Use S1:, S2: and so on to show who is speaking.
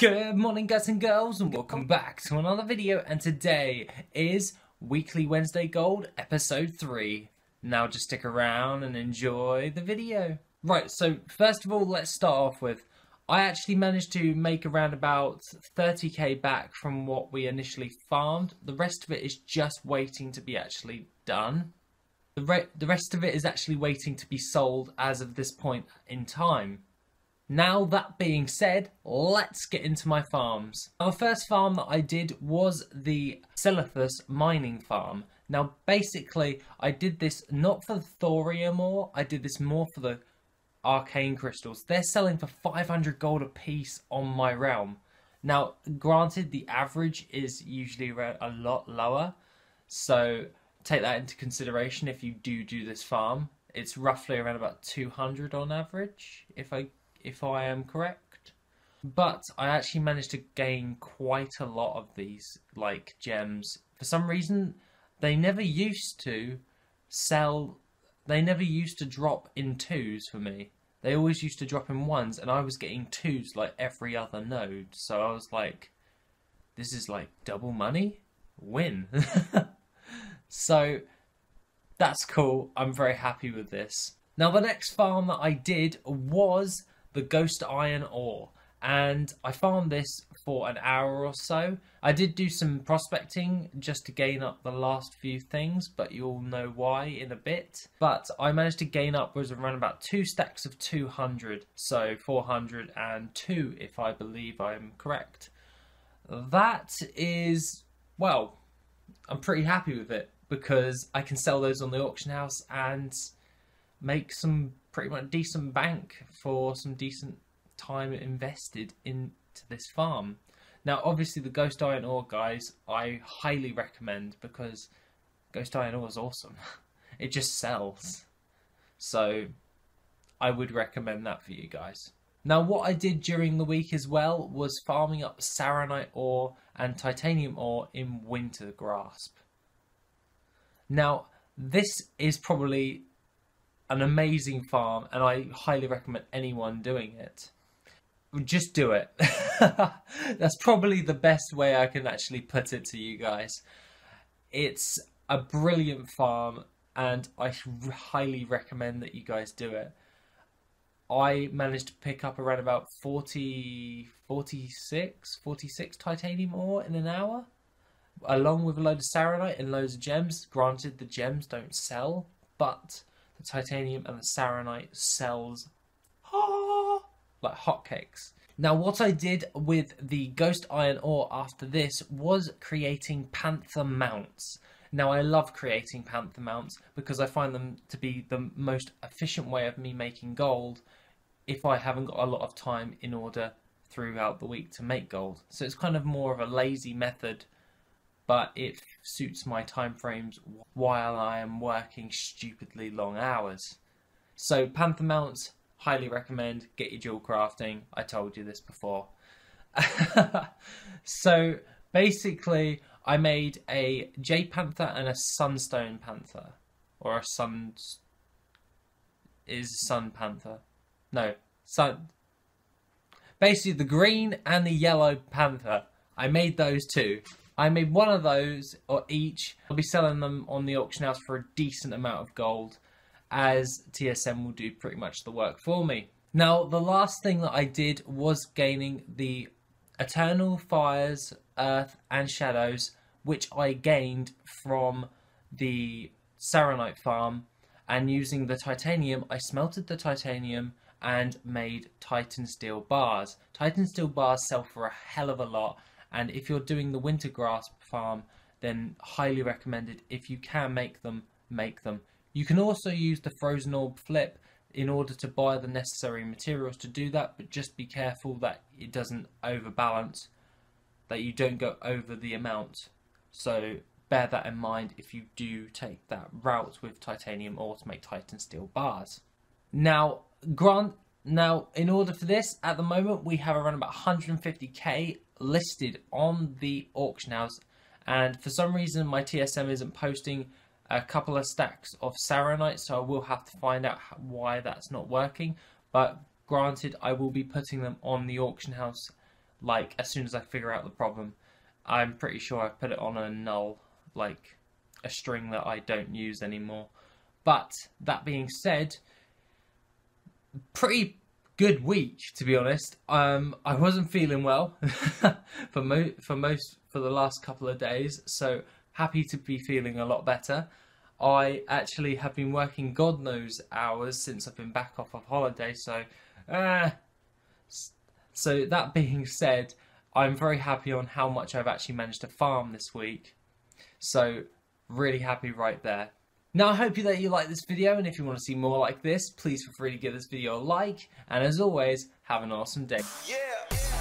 S1: Good morning guys and girls, and welcome back to another video, and today is Weekly Wednesday Gold episode 3. Now just stick around and enjoy the video. Right, so first of all, let's start off with, I actually managed to make around about 30k back from what we initially farmed. The rest of it is just waiting to be actually done. The rest of it is actually waiting to be sold as of this point in time. Now that being said, let's get into my farms. Now, the first farm that I did was the Silithus mining farm. Now basically I did this not for the thorium ore, I did this more for the arcane crystals. They're selling for 500 gold a piece on my realm. Now granted, the average is usually around a lot lower, so take that into consideration if you do this farm. It's roughly around about 200 on average, if I am correct. But I actually managed to gain quite a lot of these like gems. For some reason they never used to sell, they never used to drop in twos for me. They always used to drop in ones, and I was getting twos like every other node. So I was like, this is like double money? Win. So that's cool. I'm very happy with this. Now the next farm that I did was the ghost iron ore, and I farmed this for an hour or so. I did do some prospecting just to gain up the last few things, but you'll know why in a bit. But I managed to gain upwards around about 2 stacks of 200, so 402 if I believe I'm correct. That is, well, I'm pretty happy with it because I can sell those on the auction house and make some pretty much decent bank for some decent time invested into this farm. Now obviously the ghost iron ore, guys, I highly recommend because ghost iron ore is awesome. It just sells. So I would recommend that for you guys. Now what I did during the week as well was farming up saronite ore and titanium ore in Wintergrasp. Now this is probably an amazing farm, and I highly recommend anyone doing it. Just do it. That's probably the best way I can actually put it to you guys. It's a brilliant farm, and I highly recommend that you guys do it. I managed to pick up around about 46 titanium ore in an hour, along with a load of saronite and loads of gems. Granted, the gems don't sell, but the titanium and the saronite sells like hotcakes. Now what I did with the ghost iron ore after this was creating panther mounts. Now I love creating panther mounts because I find them to be the most efficient way of me making gold if I haven't got a lot of time in order throughout the week to make gold. So it's kind of more of a lazy method, but it suits my time frames while I am working stupidly long hours. So panther mounts, highly recommend. Get your dual crafting. I told you this before. So basically I made a jade panther and a sunstone panther, or a sun panther. No, sun. Basically the green and the yellow panther. I made those two. I made one of those, or each. I'll be selling them on the auction house for a decent amount of gold, as TSM will do pretty much the work for me. Now, the last thing that I did was gaining the Eternal Fires, Earth and Shadows, which I gained from the saronite farm, and using the titanium, I smelted the titanium and made Titan Steel bars. Titan Steel bars sell for a hell of a lot, and if you're doing the Wintergrasp farm, then highly recommended. If you can make them, make them. You can also use the frozen orb flip in order to buy the necessary materials to do that, but just be careful that it doesn't overbalance, that you don't go over the amount. So bear that in mind if you do take that route with titanium ore to make Titan Steel bars. Now, in order for this, at the moment we have around about 150k listed on the auction house, and for some reason my TSM isn't posting a couple of stacks of saronite, so I will have to find out why that's not working. But granted, I will be putting them on the auction house like as soon as I figure out the problem. I'm pretty sure I put it on a null, like a string that I don't use anymore. But that being said, pretty good week, to be honest. I wasn't feeling well for the last couple of days, so happy to be feeling a lot better. I actually have been working God knows hours since I've been back off of holiday, so that being said, I'm very happy on how much I've actually managed to farm this week. So really happy right there. Now I hope that you like this video, and if you want to see more like this, please feel free to give this video a like, and as always, have an awesome day.
S2: Yeah.